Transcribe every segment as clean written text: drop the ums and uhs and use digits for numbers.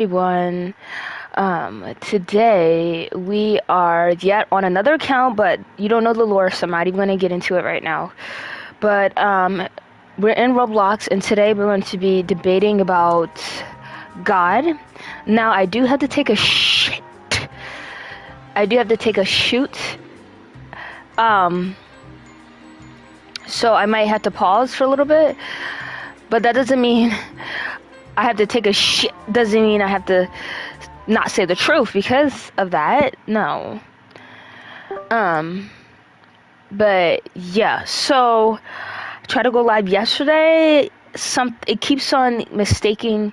everyone. Today we are yet on another account, but you don't know the lore, so I'm not even going to get into it right now. But we're in Roblox, and today we're going to be debating about God. Now, I do have to take a shit. I do have to take a shoot. Um, so I might have to pause for a little bit, but that doesn't mean I have to take a shit. Doesn't mean I have to not say the truth because of that. No. Um, but yeah, so I tried to go live yesterday. It keeps on mistaking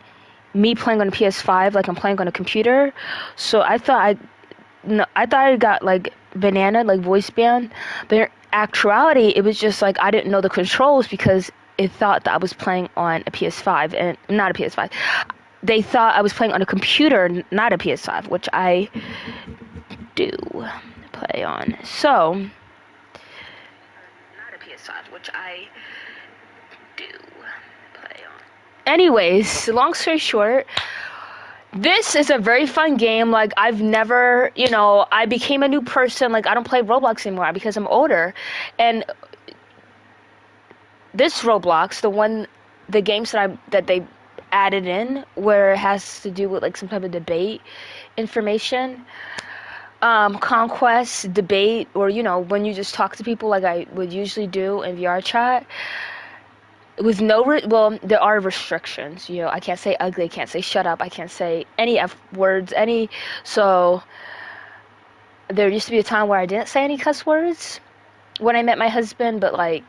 me playing on a PS5 like I'm playing on a computer. So I thought I got like banana, like voice band, but in actuality it was just like I didn't know the controls because it thought that I was playing on a PS5 and not a PS5. They thought I was playing on a computer, not a PS5, which I do play on. So, not a PS5, which I do play on. Anyways, long story short, this is a very fun game. Like, I've never, I became a new person. Like, I don't play Roblox anymore because I'm older. And this Roblox, the games that they added in, where it has to do with like some type of debate information, conquest, debate, or when you just talk to people like I would usually do in VR chat. With well, there are restrictions. I can't say ugly, I can't say shut up, I can't say any F words, so there used to be a time where I didn't say any cuss words when I met my husband, but like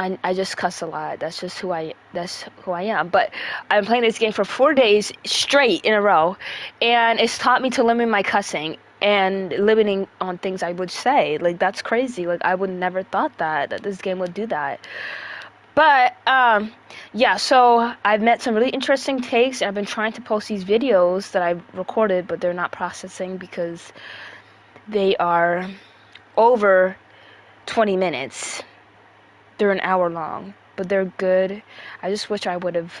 I just cuss a lot. That's who I am. But I'm playing this game for 4 days straight in a row, and it's taught me to limit my cussing and limiting on things I would say. Like, that's crazy. Like, I would never thought that this game would do that. But yeah, so I've met some really interesting takes, and I've been trying to post these videos that I've recorded, but they're not processing because they are over 20 minutes. They're an hour long, but they're good. I just wish I would have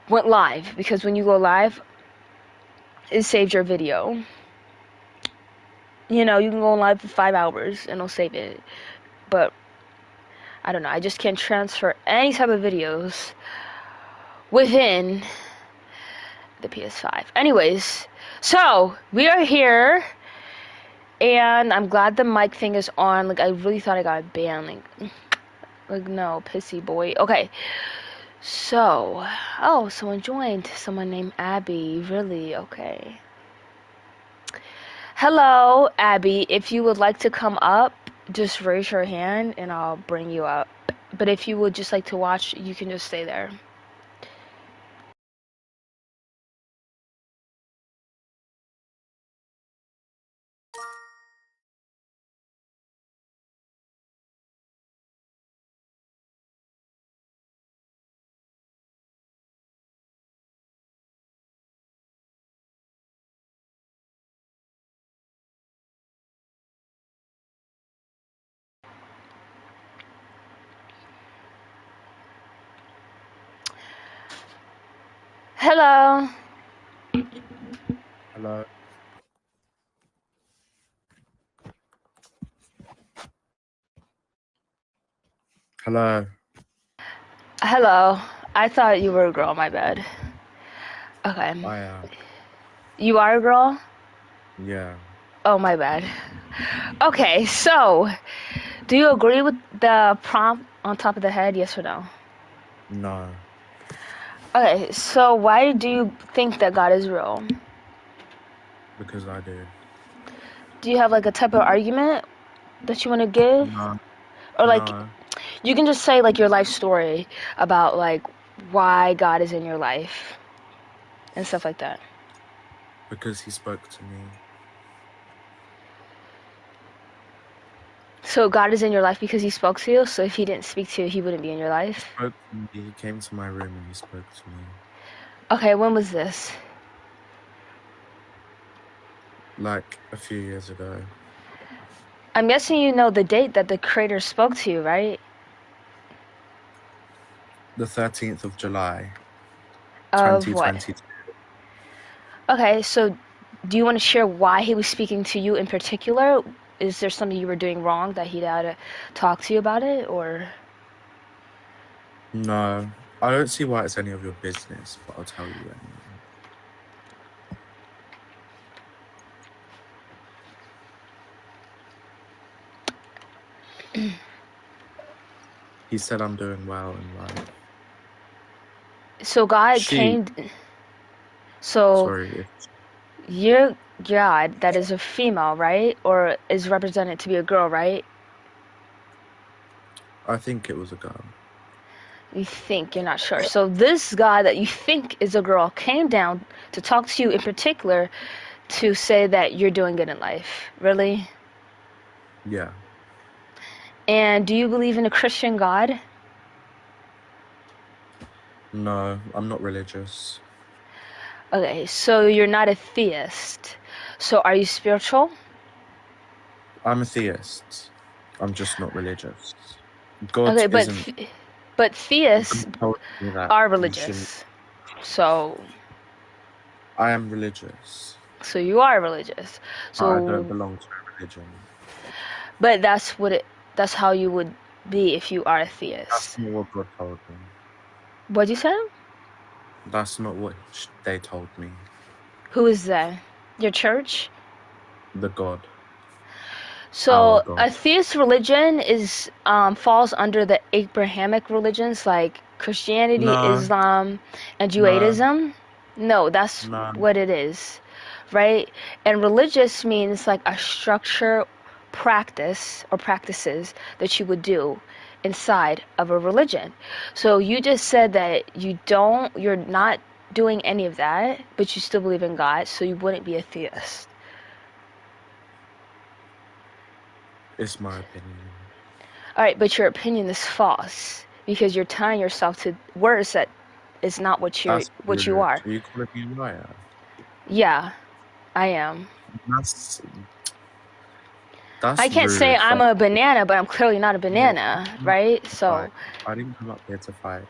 went live, because when you go live, it saves your video. You can go live for 5 hours and it'll save it. But I don't know, I just can't transfer any type of videos within the PS5. Anyways, so we are here, and I'm glad the mic thing is on. Like, I really thought I got banned. Like no, pissy boy. Okay. So, someone joined. Someone named Abby. Really? Okay. Hello, Abby. If you would like to come up, just raise your hand and I'll bring you up. But if you would just like to watch, you can just stay there. Hello. Hello. Hello. Hello. I thought you were a girl, my bad. Okay. I am. You are a girl? Yeah. Oh, my bad. Okay, so, do you agree with the prompt on top of the head, yes or no? No. Okay, so why do you think that God is real? Because I do. Do you have like a type of argument that you want to give? No. Or like, No. you can just say like your life story about like why God is in your life and stuff like that. Because he spoke to me. So God is in your life because he spoke to you, so if he didn't speak to you, he wouldn't be in your He life? spoke to me. He came to my room and he spoke to me. Okay, when was this? Like a few years ago. I'm guessing you know the date that the creator spoke to you, right? The 13th of July, Of what? 2022. Okay, so do you want to share why he was speaking to you in particular? Is there something you were doing wrong that he'd had to talk to you about it, or? No, I don't see why it's any of your business, but I'll tell you anyway. He said I'm doing well in life. So God She, came. So sorry, if your God, that is a female, right? Or is represented to be a girl, right? I think it was a girl. You think, you're not sure. So this guy that you think is a girl came down to talk to you in particular to say that you're doing good in life. Really? Yeah. And do you believe in a Christian God? No, I'm not religious. Okay, so you're not a theist. So are you spiritual? I'm a theist. I'm just not religious. God Okay, isn't. but theists God told me that are you shouldn't. religious. So I am religious. you are religious. I don't So belong to a religion. but that's how you would be if you are a That's theist. not what God told me. What'd you say? That's not what they told me. Who is that? Your church? The God, our So God. a theist religion is falls under the Abrahamic religions like Christianity, No, Islam, and no, Judaism. No, that's no. what it is, right? And religious means like a structure, practice, or practices that you would do inside of a religion. So you just said that you're not doing any of that, but you still believe in God, so you wouldn't be a theist. It's my opinion. All right, but your opinion is false because you're tying yourself to words that is not That's what you rude. are. Are you calling me a liar? Yeah, I am. That's I that's can't say rude. I'm a banana, but I'm clearly not a No, banana, I'm not right? to fight. So, I didn't come up here to fight.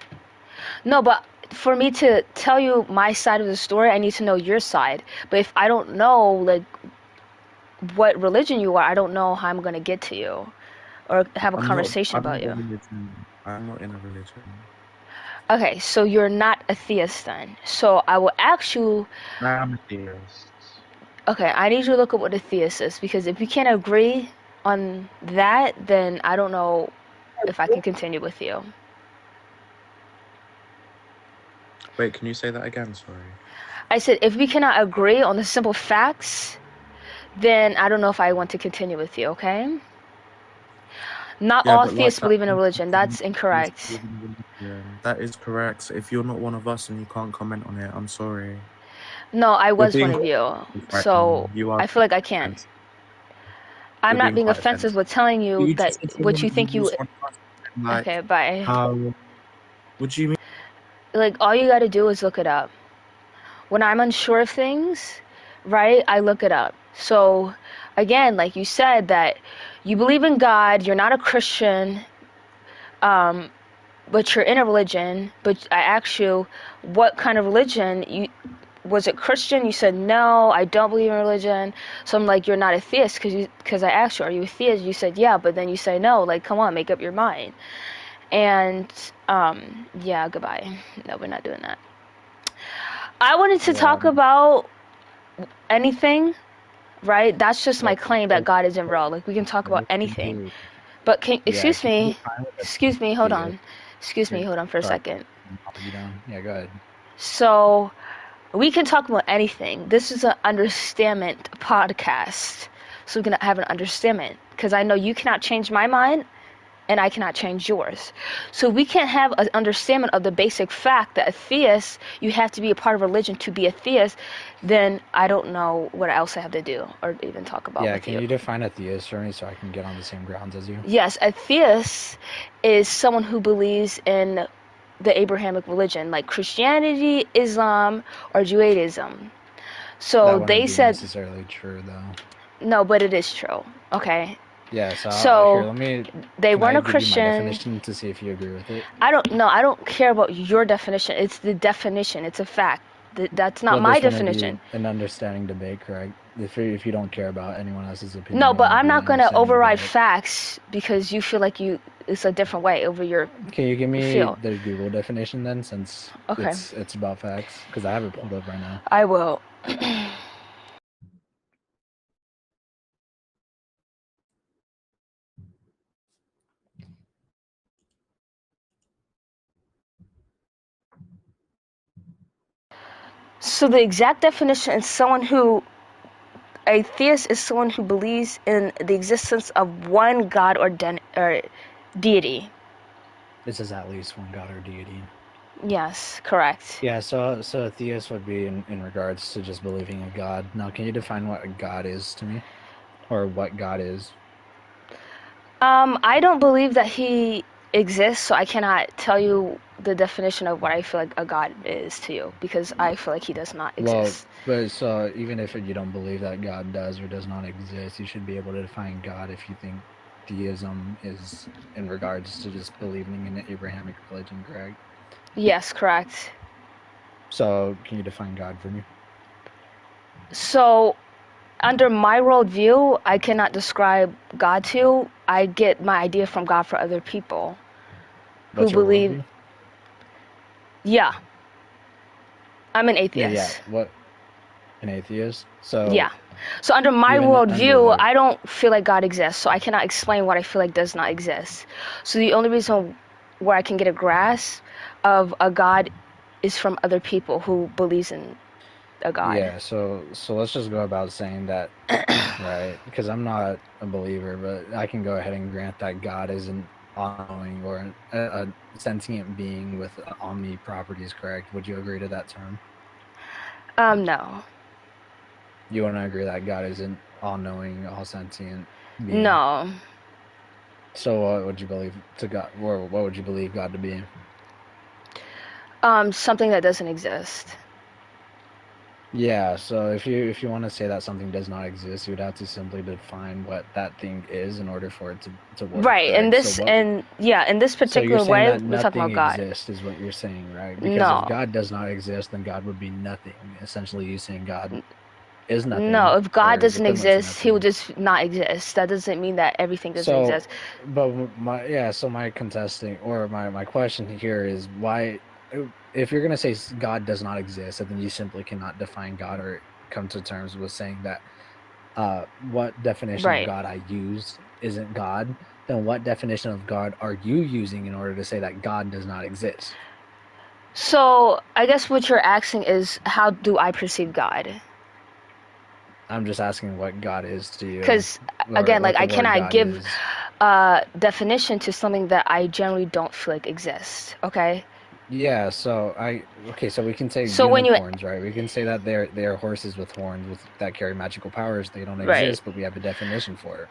no, but for me to tell you my side of the story, I need to know your side. But if I don't know like what religion you are, I don't know how I'm going to get to you or have a I'm not. conversation I'm about not a you. religion. I'm not in a religion. Okay, so you're not a theist then. So I will ask you. I am a theist. Okay, I need you to look up what a theist is because if you can't agree on that, then I don't know if I can continue with you. Wait, can you say that again? Sorry. I said if we cannot agree on the simple facts, then I don't know if I want to continue with you, okay? Not Yeah, all but like theists that. believe in a religion. That's incorrect. Yeah, that is correct. So if you're not one of us and you can't comment on it, I'm sorry. No, I You're was one being of you. offensive right now. So You are I feel like I can't. offensive. I'm You're not being being quite offensive offensive. with telling But you you that just if what you you think was you. one of us, and like Okay, bye. how would you mean? Like, all you gotta do is look it up. When I'm unsure of things, right, I look it up. So, again, like you said, that you believe in God, you're not a Christian, um, but you're in a religion. But I asked you, what kind of religion? Was it Christian? You said no, I don't believe in religion. So I'm like, you're not a theist because I asked you, are you a theist? You said yeah, but then you say no. Like, come on, make up your mind. And yeah, goodbye. No, we're not doing that. I wanted to Yeah, talk about anything, right? That's just my like, claim that like, God isn't real. Like we can talk about can anything. you, But can yeah, excuse can you me, define what a excuse me, hold theist on. Excuse me, is? hold on for a Sorry, second. I'll you down. Yeah, go ahead. So we can talk about anything. This is an understanding podcast. So we can have an understanding. Because I know you cannot change my mind and I cannot change yours. So we can't have an understanding of the basic fact that a theist, you have to be a part of religion to be a theist, then I don't know what else I have to do or even talk about Yeah, with can you. you define a theist for me so I can get on the same grounds as you? Yes, a theist is someone who believes in the Abrahamic religion, like Christianity, Islam, or Judaism. So That wouldn't they be said, necessarily true, though. no, but it is true. Okay. Yeah, so, So, here, let me. they Can weren't I a give you my Christian. definition to see if you agree with it? I don't care about your definition. It's the definition. It's a fact. That's not Well, my this wouldn't be definition. an understanding debate, correct? If you don't care about anyone else's opinion, No, it but wouldn't I'm be an not gonna understanding override debate. facts because you feel like it's a different way over your Can you give me feel. the Google definition then, since Okay. it's about facts? Because I have it pulled up right now. I will. So the exact definition is a theist is someone who believes in the existence of one god or deity. It says at least one god or deity. Yes, correct. Yeah, so a theist would be in regards to just believing in God. Now, can you define what a god is to me, or what God is? I don't believe that he exists, so I cannot tell you the definition of what I feel like a god is to you because I feel like he does not Well, exist. but so even if you don't believe that God does or does not exist, you should be able to define God if you think theism is in regards to just believing in the Abrahamic religion, correct? Yes, correct. So, can you define God for me? So, under my worldview, I cannot describe God to you. I get my idea from God for other people What's who your believe. worldview? Yeah, I'm an Yeah, atheist. what? An atheist? So, Yeah. So under my even under worldview, the I don't feel like God exists. So I cannot explain what I feel like does not exist. So the only reason where I can get a grasp of a God is from other people who believes in a God. yeah, so let's just go about saying that, right? Because I'm not a believer, but I can go ahead and grant that God is an all-knowing or a sentient being with omni properties, correct? Would you agree to that term? No. You want to agree that God is an all-knowing, all-sentient being? No. So what would you believe to God, or what would you believe God to be? Something that doesn't exist. Yeah, so if you want to say that something does not exist, you would have to simply define what that thing is in order for it to work. Right. In Correct? this, So what? in this So you're particular saying way, that we're talking nothing about God. exists is what you're saying, right? Because if No. God does not exist, then God would be nothing. Essentially, you saying God is nothing. No, if God Or is doesn't equivalent to exist, he will nothing. just not exist. That doesn't mean that everything doesn't So, exist. but so my contesting or my question here is why, if you're gonna say God does not exist, and then you simply cannot define God or come to terms with saying that what definition of Right. God I use isn't God, then what definition of God are you using in order to say that God does not exist? So I guess what you're asking is how do I perceive God? I'm just asking what God is to you, Because or again, like what the I word cannot God give is. a definition to something that I generally don't feel like exists. Okay. Yeah, so so we can say So when you unicorns, right? We can say that they're horses with horns that carry magical powers. They don't right. exist, but we have a definition for it.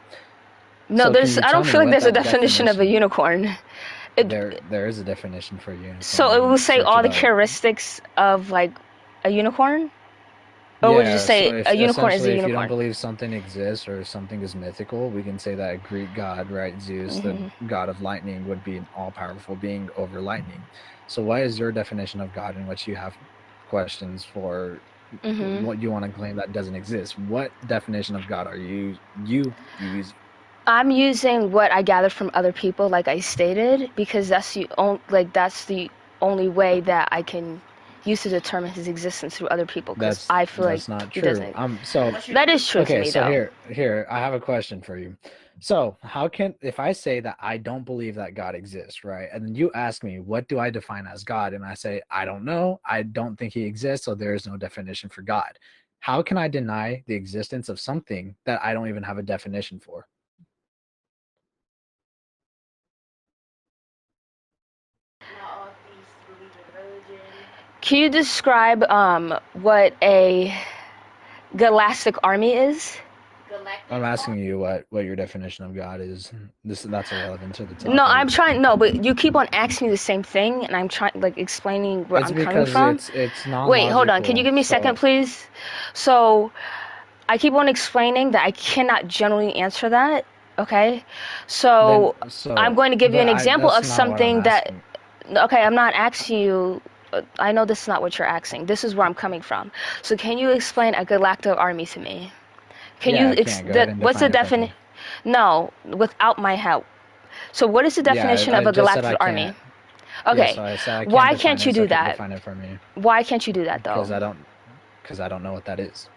No, So can you I tell don't me feel like what there's a that definition of a unicorn. There is a definition for a unicorn. So You it will can say search all it the up. characteristics of like a unicorn, or would you Yeah, just so say if a unicorn is a essentially if you don't unicorn? believe something exists or something is mythical, we can say that a Greek god, right, Zeus, the Hmm. god of lightning, would be an all-powerful being over lightning. So why is your definition of God in which you have questions for Hmm. what you want to claim that doesn't exist? What definition of God are you using? I'm using what I gathered from other people, like I stated, because that's the only way that I can use to determine his existence through other people. Because I feel like That's not he true. doesn't. So That is true to okay, me, so though. here I have a question for you. So how can if I say that I don't believe that God exists, right? And then you ask me, what do I define as God? And I say, I don't know. I don't think he exists, so there is no definition for God. How can I deny the existence of something that I don't even have a definition for? Can you describe what a galactic army is? I'm asking you what your definition of God is. That's irrelevant to the topic. No, I'm trying. No, but you keep on asking me the same thing, and I'm trying, like, explaining where It's I'm coming because from. it's Wait, hold on. Can you non-logical. give me a second, please? So, I keep on explaining that I cannot generally answer that. Okay, Then so I'm so, going to give you but an I example that's of not what I'm something that. asking. Okay, I'm not asking you. I know this is not what you're asking. This is where I'm coming from. So can you explain a galactic army to me? Can Yeah, you I can. Go ahead and what's the define it for definition? me. No, without my help. So what is the Yeah, definition I of a just said galactic I army? can't. Yeah, Okay, so I said I can't why define can't it, you so do can you that? define it for me? Why can't you do that Because though? I don't know what that is.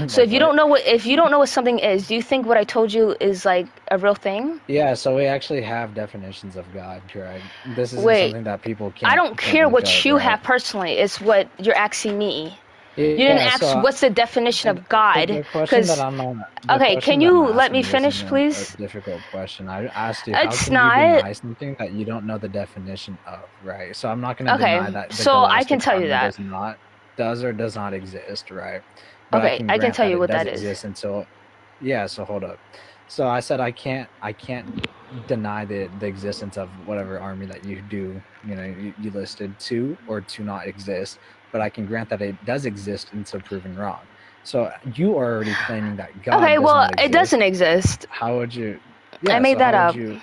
So Like what? if you don't know what something is, do you think what I told you is like a real thing? Yeah, so we actually have definitions of God, right? This isn't Wait, something that people I don't can't care look what up, you right? have personally. It's what you're asking me. You didn't Yeah, ask so what's the definition and of God, the question that because the okay, question can that I'm you let me asking you isn't finish, even a please? difficult question. I asked you, how It's can you not. deny something that you don't know the definition of, right? So I'm not going to deny Okay, that the so I can Galactic tell you Army that. does or does not exist, right? But I Okay, can I can grant tell that you it what does that is. exist until, yeah, so hold up. So I said I can't deny the existence of whatever army that you do, you listed to or to not exist, but I can grant that it does exist until proven wrong. So you are already claiming that God Okay, does well, not it exist. doesn't exist. How would you? I Yeah. made So that how would up. you?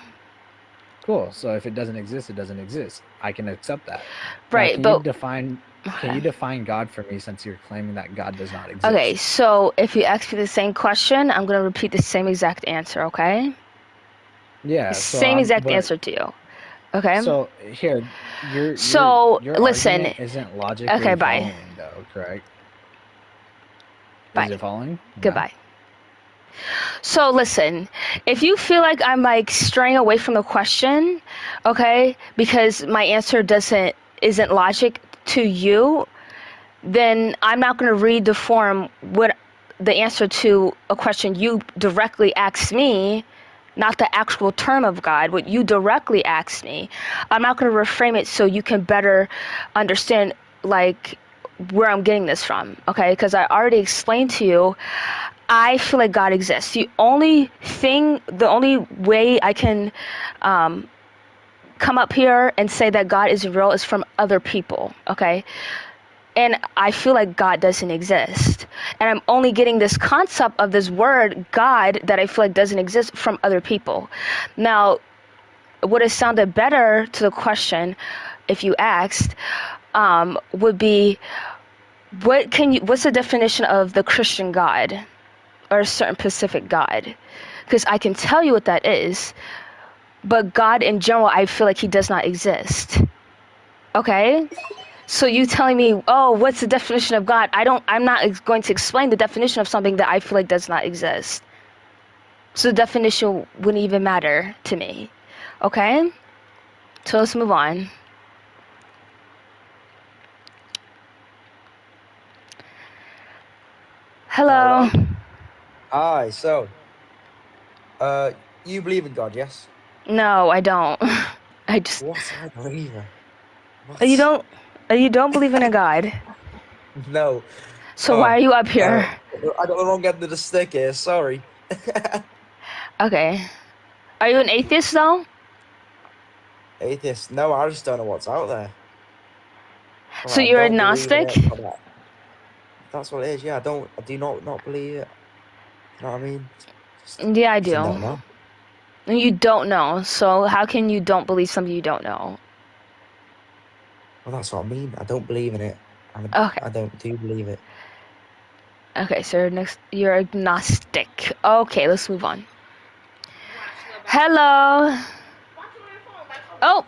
Cool. So if it doesn't exist, it doesn't exist. I can accept that. Now, Right, but Can okay. you define God for me since you're claiming that God does not Okay, exist? so if you ask me the same question, I'm gonna repeat the same exact answer, okay? Yeah. Same exact answer to you. Okay? So here, So your listen. argument isn't Okay, logically bye. following, though. Correct? Is Bye. it following? Yeah. Goodbye. So listen, if you feel like I'm like straying away from the question, okay, because my answer isn't logic to you, then I'm not going to read the form what the answer to a question you directly asked me, not the actual term of God, what you directly asked me. I'm not going to reframe it so you can better understand like where I'm getting this from, okay? Because I already explained to you, I feel like God exists. The only way I can come up here and say that God is real is from other people, okay? And I feel like God doesn't exist. And I'm only getting this concept of this word, God, that I feel like doesn't exist from other people. Now, would have sounded better to the question, if you asked, would be, what's the definition of the Christian God? Or a certain specific God? Because I can tell you what that is, but God in general, I feel like he does not exist. Okay? So you telling me, oh, what's the definition of God? I'm not going to explain the definition of something that I feel like does not exist. So the definition wouldn't even matter to me. Okay? So let's move on. Hello. Hello. Hi. Uh, you believe in God, yes? No, I don't. I just What? I believe her. you What? don't you don't believe in a God. No. So why Oh, are you up uh, here? I got the wrong end of the stick here. Sorry. Okay. Are you an atheist though? Atheist. No, I just don't know what's out there. So Right, I you're don't believe in agnostic? it. That's what it is. Yeah, I do not believe it. You know what I mean? Just, Yeah, I just do. don't know. You don't know. So how can you don't believe something you don't know? Well, that's what I mean. I don't believe in it. Okay. I don't do believe it. Okay, so you're agnostic. Okay, let's move on. Hello. Oh,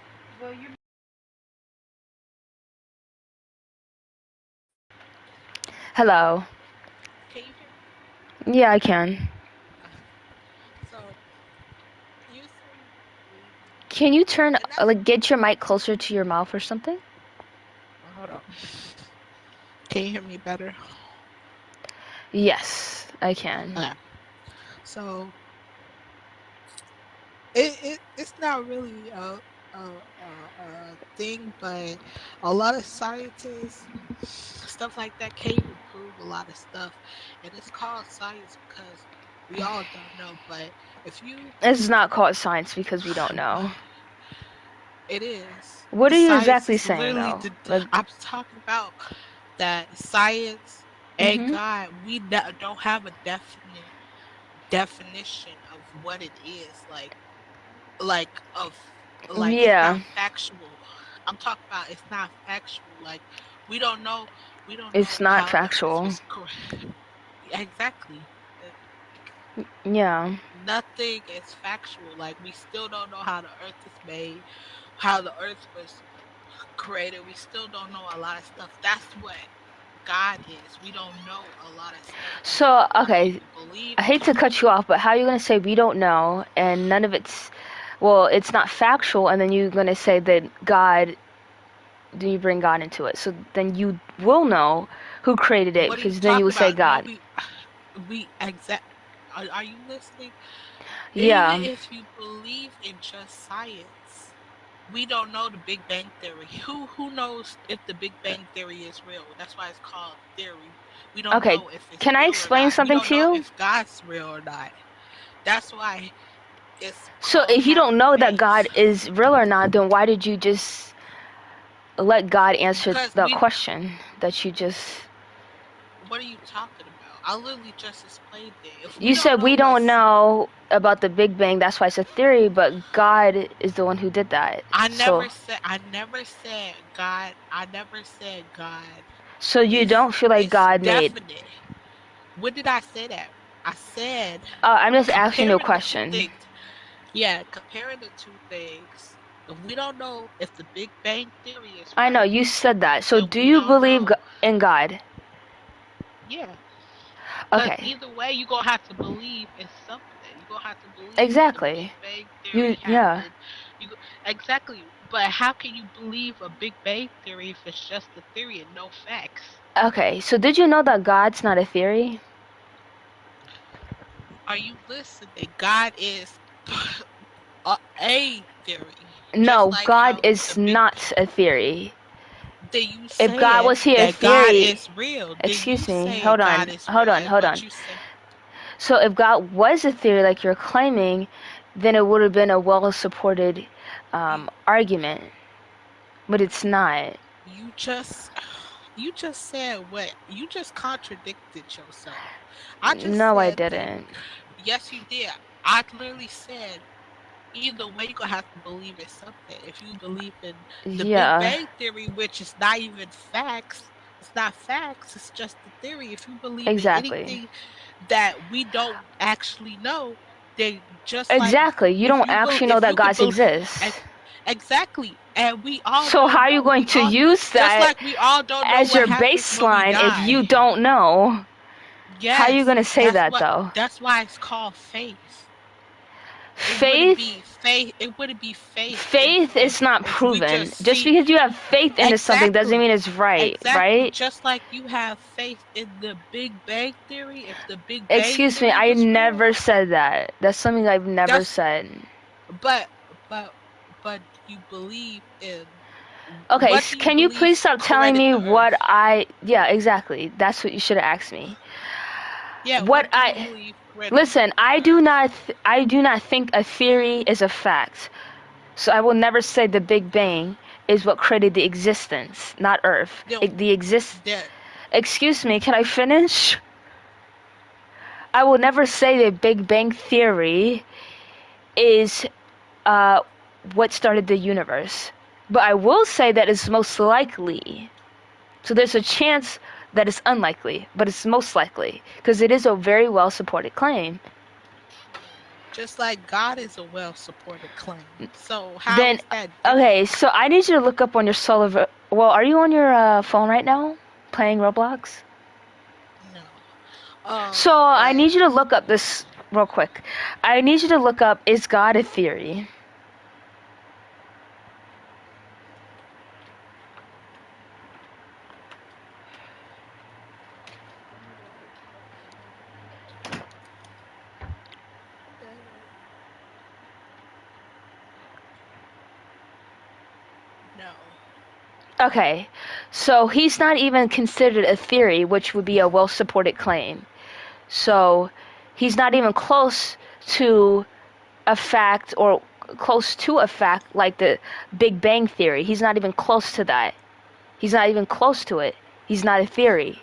hello. Can you hear Yeah, I can. me? So you say you don't believe in Can God, you turn and that's get your mic closer to your mouth or something? hold on. Can you hear me better? Yes, I can. Okay. So it's not really a thing, but a lot of scientists, stuff like that, can't even prove a lot of stuff, and it's called science because we all don't know. But if you, It's not called science because we don't know. it is. What are you Science exactly is saying literally though? the. Like, I'm talking about that science and mhm. God. We don't have a definite definition of what it is, like of like it's Yeah, not factual. I'm talking about it's not factual. Like we don't know we don't it's know not how the earth factual. was correct. Exactly. Yeah. Nothing is factual. Like we still don't know how the earth is made, how the earth was created. We still don't know a lot of stuff. That's what God is. We don't know a lot of stuff. That's So, whether okay, you believe I hate to cut you off, but how are you going to say we don't know and none of it's, well, it's not factual, and then you're going to say that God, then you bring God into it. So then you will know who created it what are you because then you talking will say about? No, God. we exact. Are you listening? Even Yeah. if you believe in just science, we don't know the Big Bang Theory. Who knows if the Big Bang Theory is real? That's why it's called theory. We don't Okay, know if it's can I real or explain not. We something don't to know you? if God's real or not. That's why it's So called if you don't having know that God faith. is real or not, then why did you just let God answer Because the question that you just... what are you talking about? I literally just explained it. If we You don't said know we don't what's, know about the Big Bang, that's why it's a theory, but God is the one who did that. So I never said God. I never said God so you is don't feel like is God made... definite. When did I say that? I said I'm just asking you a comparing the two question. things. Yeah, comparing the two things. If we don't know if the Big Bang Theory is I know right, you said that. So then do we you don't believe know. in God? Yeah, because Okay, either way, you're gonna have to believe in something. You're gonna have to believe that the Big exactly. Bang Theory Yeah. happened. Exactly, but how can you believe a Big Bang Theory if it's just a theory and no facts? Okay, so did you know that God's not a theory? Are you listening? God is a theory, just No, like God how the is Big. not a theory. Then you If God said was here a that God theory, is real. Then you excuse me, say hold God on, is hold real, on, hold but on. you say So if God was a theory like you're claiming, then it would have been a well-supported you argument, but it's not. you just you just said what you just contradicted yourself. I just No, I said that didn't. yes you did. I literally said either way you're gonna have to believe in something. If you believe in the Big Yeah, Bang Theory, which is not even facts, it's not facts, it's just the theory. If you believe in exactly. anything that we don't actually know, then just like Exactly. You don't actually know if that you could God believe exists. exactly, and we all So how don't are you know. going We to all use just that like we all don't know as what your happens when we baseline if die. you don't know? How are you Yes, going to say that though? that's why it's called faith. It wouldn't Faith? be faith. It wouldn't be faith Faith is not if we proven. just Just see because you have faith into something doesn't exactly, mean it's right, exactly. right? Just like you have faith in the Big Bang Theory. If the Big Bang Excuse me, Theory I was real, never said that. That's something I've never that's said. but but but you believe in Okay, what do you can you believe please stop telling created me the what Earth? I... Yeah, exactly. That's what you should have asked me. Yeah, What what do you I... believe created Listen, the Earth? I do not think a theory is a fact. So I will never say the Big Bang is what created the existence, not Earth. Then The exist... that Excuse me, can I finish? I will never say the Big Bang Theory is uh, what started the universe. But I will say that it's most likely. So there's a chance that it's unlikely, but it's most likely because it is a very well supported claim. just like God is a well-supported claim. So how Then, is that okay, different? so I need you to look up on your solar. Well, are you on your phone right now playing Roblox? No. So I But need you to look up this real quick. I need you to look up, is God a theory? no. Okay, so he's not even considered a theory, which would be a well supported claim. So he's not even close to a fact or close to a fact like the Big Bang Theory. He's not even close to that. He's not even close to it. He's not a theory.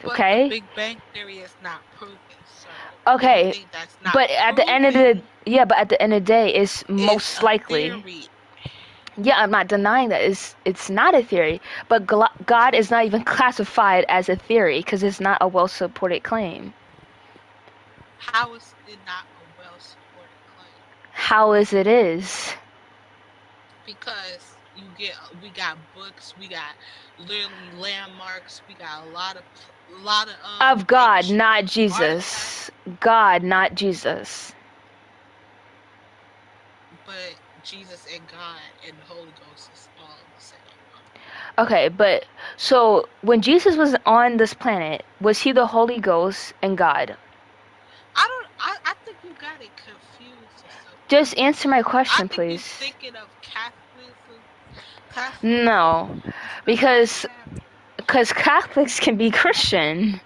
But the Okay? Big Bang Theory is not proven. So Okay, anything that's not but at the end of proven but at the end of the day, it's is most a likely. theory. Yeah, I'm not denying that it's not a theory, but God is not even classified as a theory because it's not a well-supported claim. How is it not a well-supported claim? How is it is? Because we got books, we got literally landmarks, we got a lot of Of God, ancient not artifacts. Jesus. God, not Jesus. But Jesus and God and the Holy Ghost is all the same. Okay, but so when Jesus was on this planet, was he the Holy Ghost and God? I think you got it confused or something. Just answer my question, I think you're please. thinking of Catholicism. No, because Catholics can be Christian.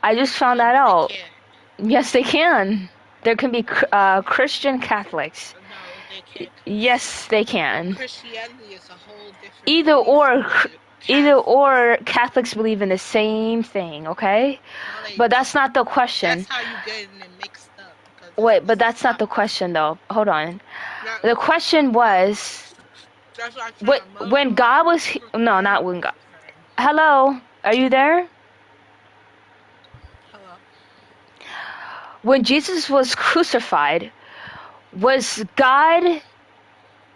I just found that No, out. they can't. Yes, they can. There can be Christian Catholics. No, they can't. Yes, they can. Christianity is a whole different Either belief or, from either Catholics. or, Catholics believe in the same thing. Okay, No, they but that's don't. not the question. That's how you getting it mixed up. Because Wait, but that's not the question though. Hold on. That, The question was, that's what I'm saying. when God was no, not when God. Hello, are you there? Hello. When Jesus was crucified, was God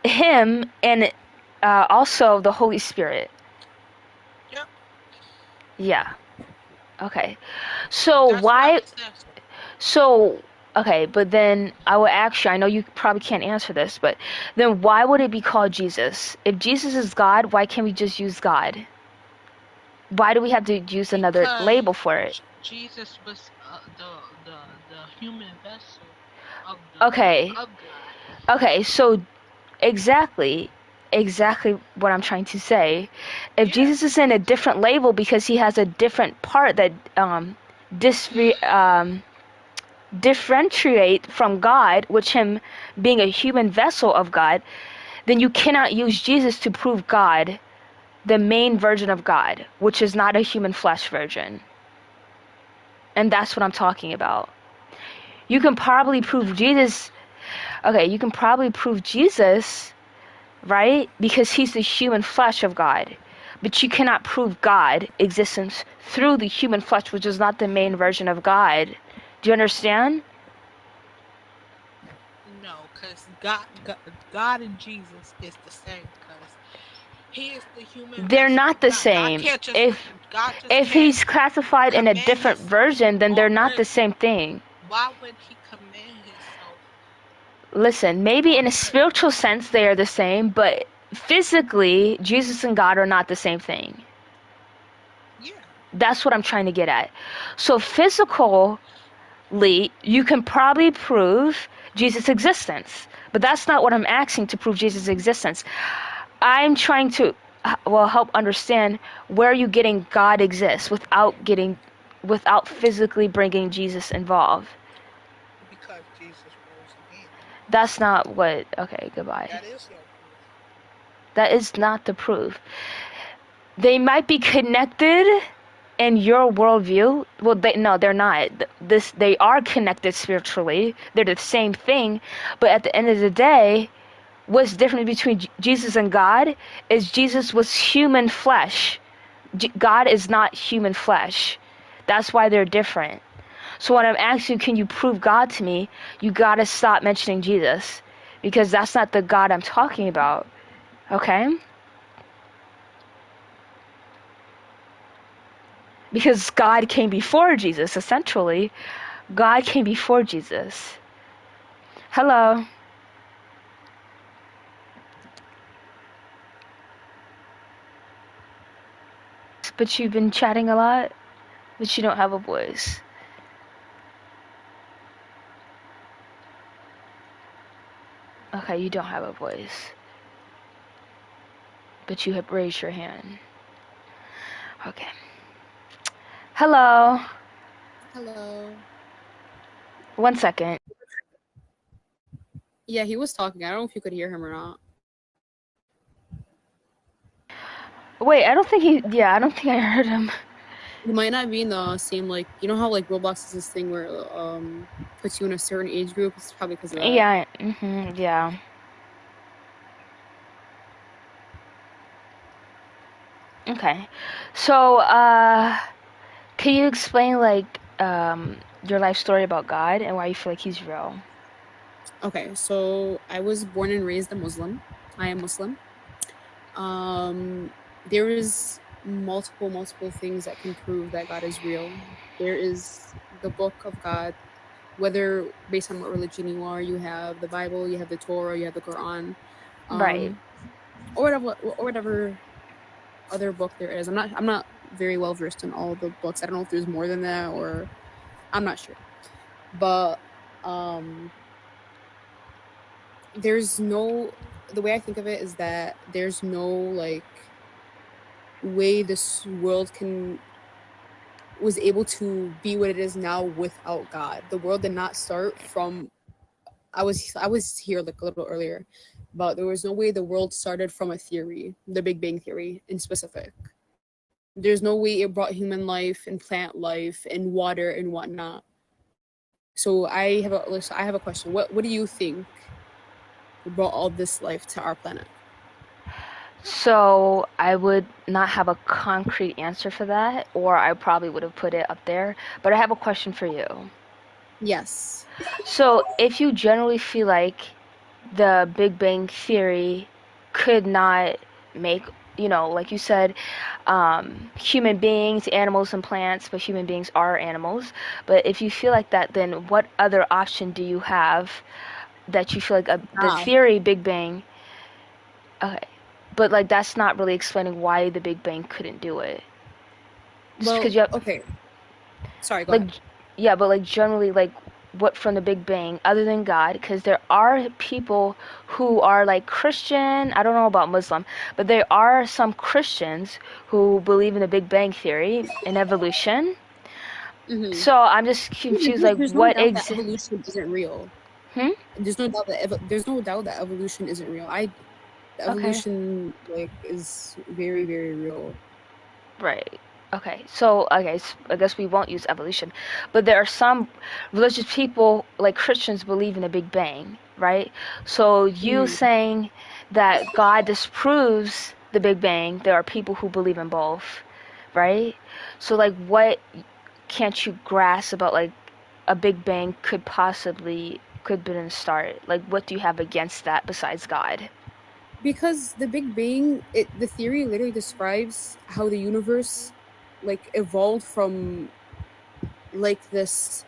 him and also the Holy Spirit? Yep. Yeah. Okay. So That's why? what it says. So okay, but then I will ask you. I know you probably can't answer this, but then why would it be called Jesus? If Jesus is God, why can't we just use God? Why do we have to use another label for it? Jesus was the human vessel of Okay. of God. Okay, so exactly what I'm trying to say. If Yeah. Jesus is in a different label because he has a different part that differentiate from God, which him being a human vessel of God, then you cannot use Jesus to prove God, the main version of God, which is not a human flesh version. And that's what I'm talking about. You can probably prove Jesus. Okay, you can probably prove Jesus, right? Because he's the human flesh of God. But you cannot prove God existence through the human flesh, which is not the main version of God. Do you understand? No, because God and Jesus is the same. Because he is the human They're vessel not of the God. same. God just If can't he's classified in a command different himself version, then they're on not the earth. same thing. Why would he command himself Listen, maybe in on a earth? spiritual sense they are the same, but physically, Jesus and God are not the same thing. Yeah. That's what I'm trying to get at. So physically, you can probably prove Jesus' existence, but that's not what I'm asking to prove Jesus' existence. I'm trying to help understand where you getting God exists without physically bringing Jesus involved. Because Jesus rose again. That's not what. Okay, goodbye. That is your proof. That is not the proof. They might be connected in your worldview. Well, they're not. They are connected spiritually. They're the same thing, but at the end of the day, what's different between Jesus and God is Jesus was human flesh. God is not human flesh. That's why they're different. So when I'm asking, can you prove God to me? You gotta stop mentioning Jesus, because that's not the God I'm talking about. Okay? Because God came before Jesus, essentially. God came before Jesus. Hello. But you've been chatting a lot, but you don't have a voice. Okay, you don't have a voice. But you have raised your hand. Okay. Hello. Hello. 1 second. Yeah, he was talking. I don't know if you could hear him or not. Wait, I don't think I heard him. It might not be in the same, like, you know how like Roblox is this thing where puts you in a certain age group. It's probably because of that. Yeah. Yeah. Okay. So, can you explain like your life story about God and why you feel like He's real? Okay, so I was born and raised a Muslim. I am Muslim. There is multiple things that can prove that God is real. There is the book of God, whether based on what religion you are. You have the Bible, you have the Torah, you have the Quran, Right. or whatever other book there is. I'm not very well versed in all the books. I don't know if there's more than that, or I'm not sure. But there's no, the way I think of it is that there's no like way this world was able to be what it is now without God. The world did not start from, I was here like a little earlier, but there was no way the world started from a theory, the Big Bang theory in specific. There's no way it brought human life and plant life and water and whatnot. So I have a question. What do you think brought all this life to our planet? So I would not have a concrete answer for that, or I probably would have put it up there. But I have a question for you. Yes. So if you generally feel like the Big Bang Theory could not make, like you said, human beings, animals, and plants, but human beings are animals. But if you feel like that, then what other option do you have that you feel like the Ah, theory Big Bang? Okay, but like that's not really explaining why the Big Bang couldn't do it. Just well, because you have okay. Sorry, go like, ahead. yeah, but like generally like what from the Big Bang other than God, because there are people who are like Christian. I don't know about Muslim, but there are some Christians who believe in the Big Bang theory and evolution. Mm-hmm. So I'm just confused, like There's no what doubt that evolution isn't real. Hmm? There's no doubt that evolution isn't real. Okay. Evolution like is very real. Right. Okay. So, okay, I guess we won't use evolution. But there are some religious people, like Christians, believe in the Big Bang, right? So, you Mm. saying that God disproves the Big Bang, there are people who believe in both, right? So, like, what can't you grasp about, like, a Big Bang could been start? Like, what do you have against that besides God? Because the Big Bang, the theory literally describes how the universe like evolved from like this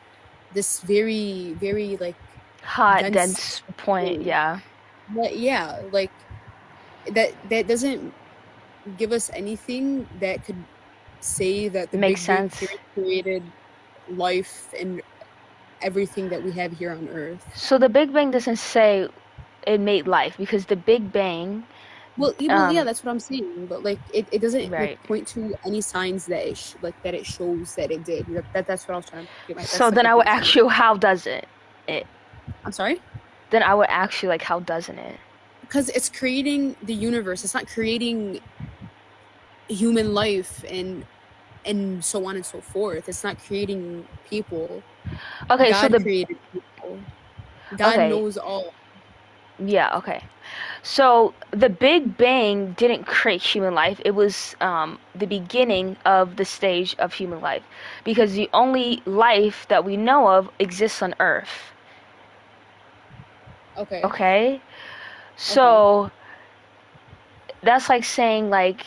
very like Hot, dense dense point, thing. yeah. But yeah, like that doesn't give us anything that could say that the Makes Big Bang sense. theory created life and everything that we have here on Earth. So the Big Bang doesn't say it made life because the Big Bang, Well, yeah, that's what I'm saying. But like, it doesn't like right. point to any signs that that it shows that it did. That's what I was trying to get my. So That's like then the I would point I'm trying to ask make. you, how does it? I'm sorry, Then I would ask you, like, how doesn't it? because it's creating the universe. It's not creating human life and so on and so forth. It's not creating people. Okay, so God created people. God okay, knows all. yeah, okay. So the Big Bang didn't create human life. It was the beginning of the stage of human life, because the only life that we know of exists on Earth. Okay. Okay, so that's like saying like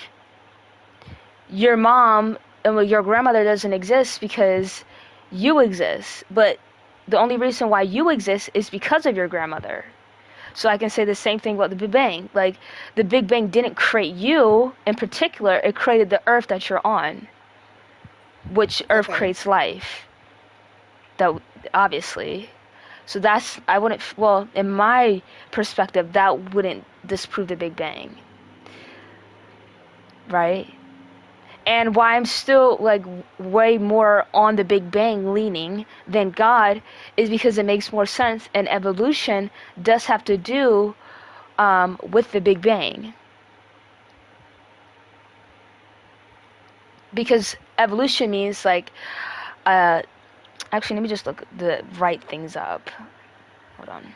your mom and your grandmother doesn't exist because you exist, but the only reason why you exist is because of your grandmother. So I can say the same thing about the Big Bang. Like, the Big Bang didn't create you in particular, it created the earth that you're on, which earth Okay. creates life. That obviously. So that's, I wouldn't, well, in my perspective, that wouldn't disprove the Big Bang. Right? And why I'm still like way more on the Big Bang leaning than God is because it makes more sense, and evolution does have to do with the Big Bang. Because evolution means like, actually, let me just look the right things up. Hold on.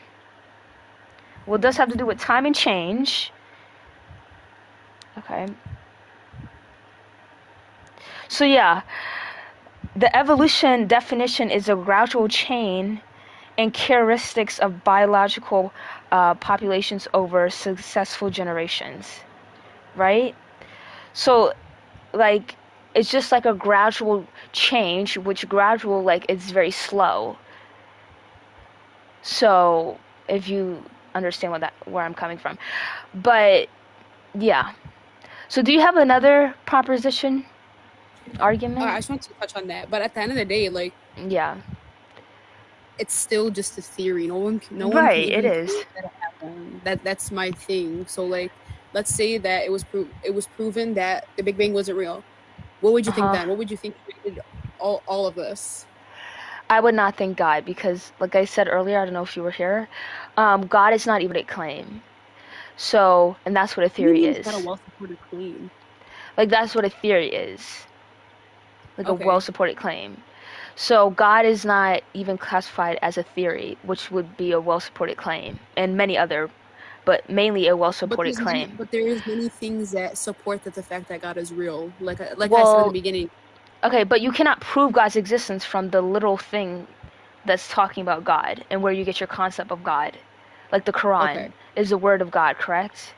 Well, it does have to do with time and change. Okay. So yeah, the evolution definition is a gradual chain and characteristics of biological populations over successful generations, right? So, like, it's just like a gradual change, which gradual, like, it's very slow. So, if you understand where I'm coming from. But, yeah. So, do you have another proposition argument? I just want to touch on that, but at the end of the day, like, Yeah. it's still just a theory. No one can Right, even it is. prove that it happened. That's my thing. So, like, let's say that it was proven that the Big Bang wasn't real. What would you think then? What would you think created all of this? I would not think God, because, like I said earlier, I don't know if you were here, God is not even a claim. So, and that's what a theory is. It's not a well-supported claim. Like, that's what a theory is. Like, Okay. a well-supported claim. So, God is not even classified as a theory, which would be a well-supported claim, and many other, but mainly a well-supported claim. But there is many things that support that the fact that God is real. Like I said in Well, the beginning. Okay, but you cannot prove God's existence from the little thing that's talking about God and where you get your concept of God. Like the Quran is the word of God, correct?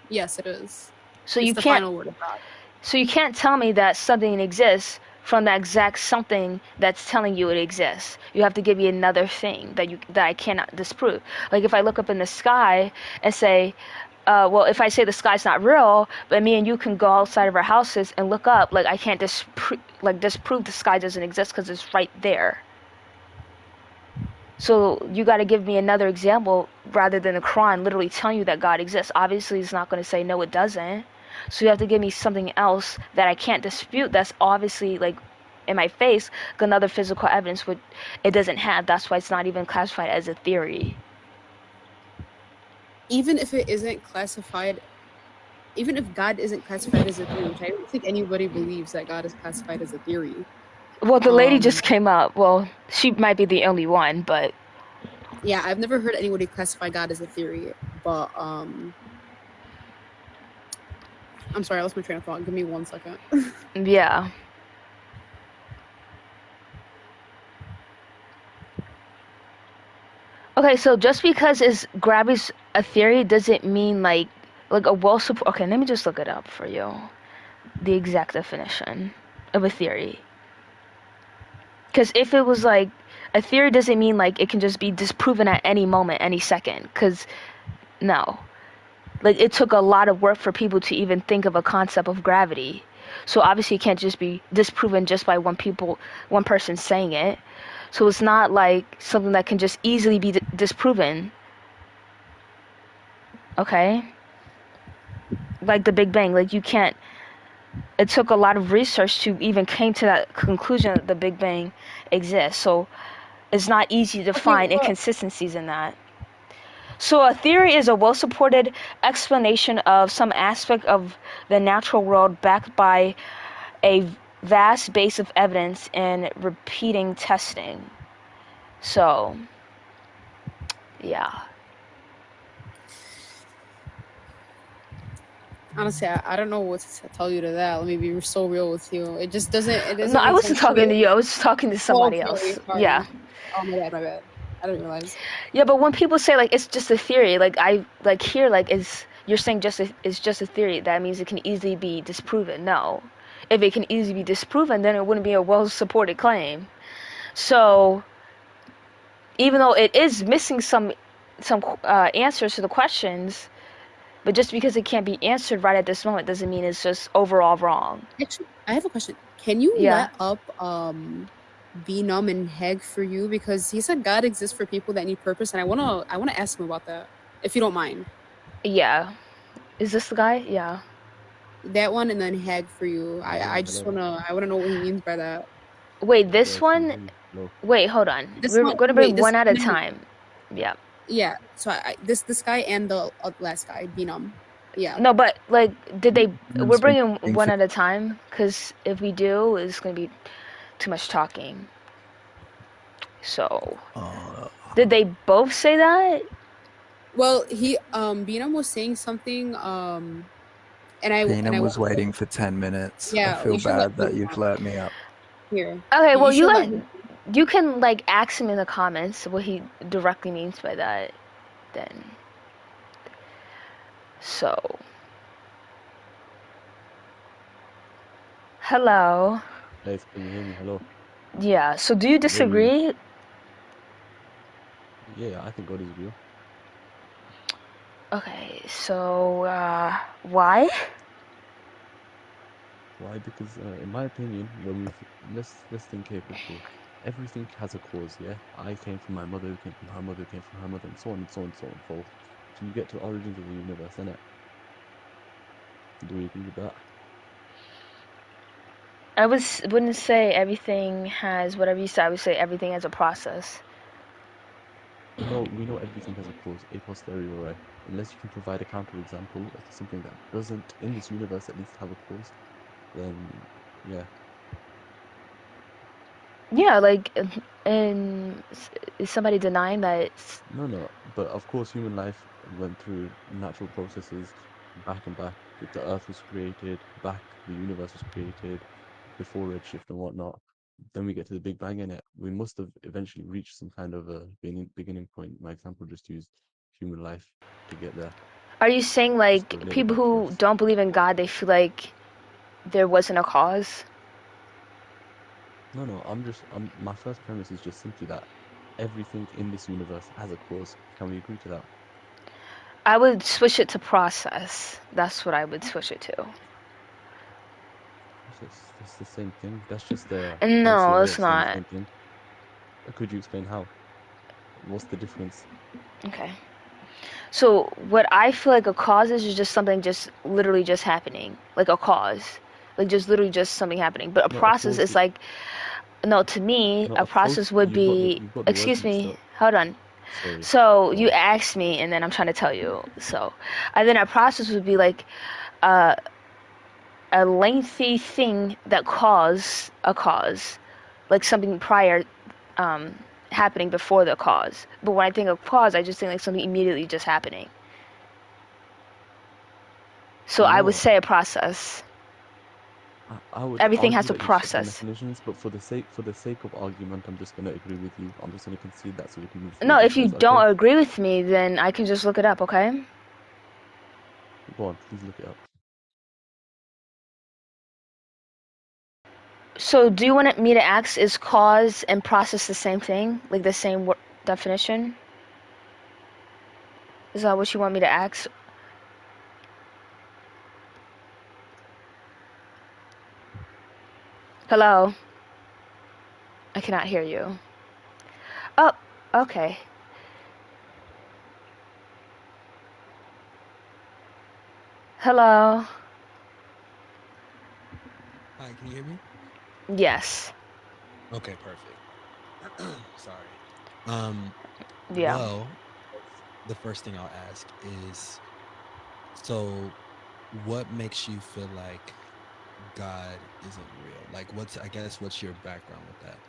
Yes, it is. So it's you the can't. Final word of God. So you can't tell me that something exists from that exact something that's telling you it exists. You have to give me another thing that I cannot disprove. Like if I look up in the sky and say, well, if I say the sky's not real, but me and you can go outside of our houses and look up, like I can't disprove the sky doesn't exist because it's right there. So you got to give me another example rather than the Quran literally telling you that God exists. Obviously, it's not going to say no, it doesn't. So you have to give me something else that I can't dispute. That's obviously like in my face, another physical evidence which it doesn't have. That's why it's not even classified as a theory. Even if it isn't classified, even if God isn't classified as a theory, which I don't think anybody believes that God is classified as a theory. Well, the lady just came up. Well, she might be the only one, but yeah, I've never heard anybody classify God as a theory. But I'm sorry, I lost my train of thought. Give me 1 second. Yeah. Okay, so just because gravity's a theory doesn't mean like a well support. Okay, let me just look it up for you. The exact definition of a theory. Because if it was like a theory doesn't mean like it can just be disproven at any moment, any second. Because no, like it took a lot of work for people to even think of a concept of gravity. So obviously it can't just be disproven just by one person saying it. So it's not like something that can just easily be disproven. Okay? Like the Big Bang, like you can't. It took a lot of research to even came to that conclusion that the Big Bang exists. So it's not easy to find inconsistencies in that. So a theory is a well-supported explanation of some aspect of the natural world backed by a vast base of evidence and repeating testing. So, yeah. Honestly, I don't know what to tell you to that. Let me be so real with you. It just doesn't. No, I wasn't talking to you. I was just talking to somebody else. Sorry. Yeah. Oh my bad. I didn't realize. Yeah, but when people say like it's just a theory, like I like here like you're saying it's just a theory. That means it can easily be disproven. No, if it can easily be disproven, then it wouldn't be a well-supported claim. So even though it is missing some answers to the questions, but just because it can't be answered right at this moment doesn't mean it's just overall wrong. Actually, I have a question. Can you let up Benum and Heg for you, because he said God exists for people that need purpose, and I wanna ask him about that, if you don't mind. Yeah, is this the guy? Yeah, that one, and then Heg for you. I wanna know what he means by that. Wait, this one. Wait, hold on. We're gonna bring one at a time. Yeah. Yeah. So this guy and the last guy, Benum. Yeah. No, but like, did they? Humans We're think bringing things one are- at a time, because if we do, it's gonna be too much talking. So, did they both say that? Well, he Beenam was saying something and I Keenan was wanted waiting for 10 minutes. I yeah, feel you should let bad that Beenam you've let me up. here. Okay, well, You you should let guys, him. you can like ask him in the comments what he directly means by that. Then, so, hello. Guys, can you hear me? Hello. Yeah. So, do you disagree? Yeah, I think God is real. Okay. So, why? Why? Because, in my opinion, when let's think here quickly. Everything has a cause, yeah. I came from my mother, who came from her mother, who came from her mother, and so on and so on and so on forth. Till you get to the origins of the universe, innit? Do we agree with that? Wouldn't say everything has whatever you said. I would say everything has a process. We know everything has a cause, a posteriori, right? Unless you can provide a counterexample as to something that doesn't, in this universe at least, have a cause, then yeah. Yeah, like, and is somebody denying that No, but of course, human life went through natural processes back and back. The Earth was created, back the universe was created before redshift and whatnot. Then we get to the Big Bang in it. We must have eventually reached some kind of a beginning point. My example just used human life to get there, Are you saying just to like relate it people back to who us. don't believe in God, they feel like there wasn't a cause? No, my first premise is just simply that everything in this universe has a cause. Can we agree to that? I would switch it to process. That's what I would switch it to. That's the same thing. That's just a fancier No, way it's of saying the not. same thing. Could you explain how? What's the difference? Okay. So what I feel like a cause is just something just literally just happening. Like a cause. Like just literally just something happening. But a No, a process cause. is like, no, to me, No, a a cause. process would be, You've got the words excuse mixed me, up. hold on. Sorry. So Go you on. asked me and then I'm trying to tell you. So, and then a process would be like, uh, a lengthy thing that caused a cause, like something prior um, happening before the cause. But when I think of cause, I just think like something immediately just happening. So You I know would what? say a process. I would Everything has argue a that you switch the process. definitions, but for the sake of argument, I'm just gonna agree with you. I'm just gonna concede that so we can move No, forward with if you that. Is that okay? don't agree with me, then I can just look it up, okay? Go on, please look it up. So do you want me to ask, is cause and process the same thing? Like the same definition? Is that what you want me to ask? Hello? I cannot hear you. Oh, okay. Hello? Hi, can you hear me? Yes. Okay, perfect. Sorry. Um, Yeah. well, the first thing I'll ask is, so what makes you feel like God isn't real? Like what's your background with that?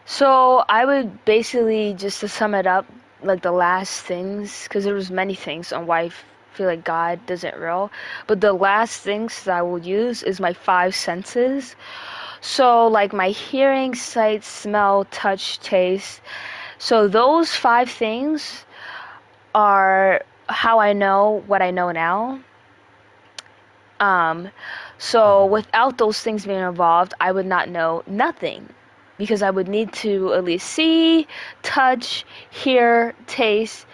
So I would basically, just to sum it up, like the last things, because there was many things on why I feel like God isn't real, but the last things that I will use is my five senses. So like my hearing, sight, smell, touch, taste. So those five things are how I know what I know now. Um, so Mhm. without those things being involved, I would not know nothing, because I would need to at least see, touch, hear, taste,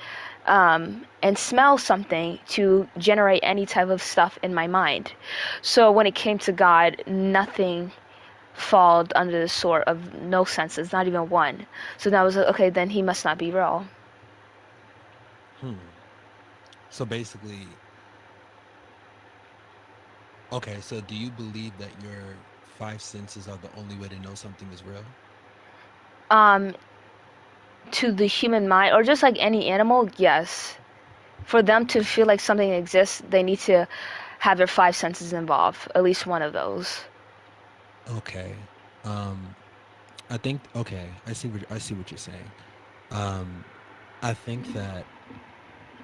and smell something to generate any type of stuff in my mind. So when it came to God, nothing fall under the sort of no senses, not even one. So then I was like, okay, then he must not be real. Hmm. So basically, okay, so do you believe that your five senses are the only way to know something is real? Um, to the human mind, or just like any animal, yes. For them to feel like something exists, they need to have their five senses involved, at least one of those. Okay. Um, I think okay. I see what you're saying. Um, I think that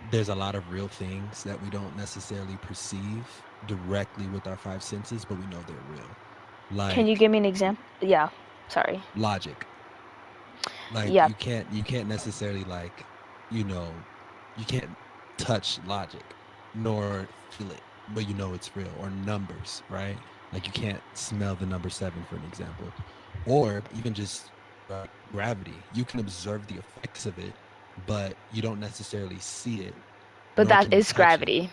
there's a lot of real things that we don't necessarily perceive directly with our five senses, but we know they're real. Can you Like give me an example? Yeah, sorry. logic. Like Yeah, you can't necessarily like, you know, you can't touch logic nor feel it, but you know it's real. Or numbers, right? Like you can't smell the number 7 for an example. Or even just gravity. You can observe the effects of it, but you don't necessarily see it, but nor that can you is touch it, gravity.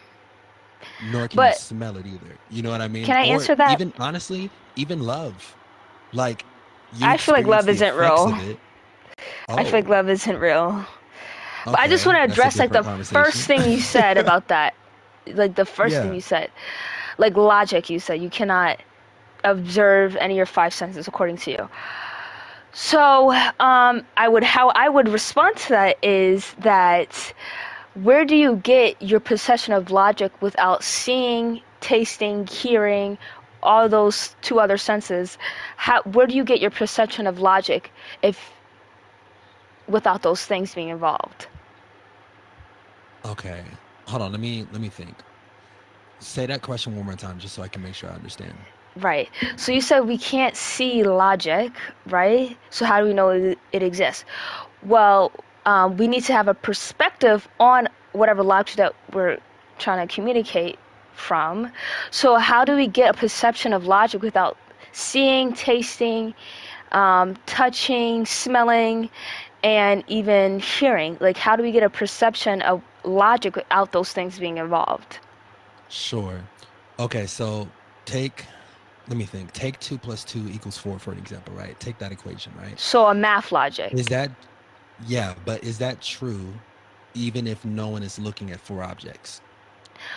nor can you But smell it either. You know what I mean? can I Or answer that? even honestly, even love. Like you I feel like experience love the isn't effects real. of it. I feel like Oh, love isn't real. But I just want okay. to That's a address like different the first conversation. thing you said about that. Like the first thing Yeah. you said. Like logic, you said you cannot observe any of your five senses according to you. So, how I would respond to that is that where do you get your perception of logic without seeing, tasting, hearing, all those two other senses? Where do you get your perception of logic if without those things being involved? Okay. Hold on. Let me think. Say that question one more time, just so I can make sure I understand. Right. So you said we can't see logic, right? So how do we know it exists? Well, we need to have a perspective on whatever logic that we're trying to communicate from. So how do we get a perception of logic without seeing, tasting, touching, smelling, and even hearing? Like, how do we get a perception of logic without those things being involved? Sure. Okay. So take. Let me think. Take 2 plus 2 equals 4 for an example, right? Take that equation, right? So a math logic. Is that yeah? But is that true, even if no one is looking at 4 objects?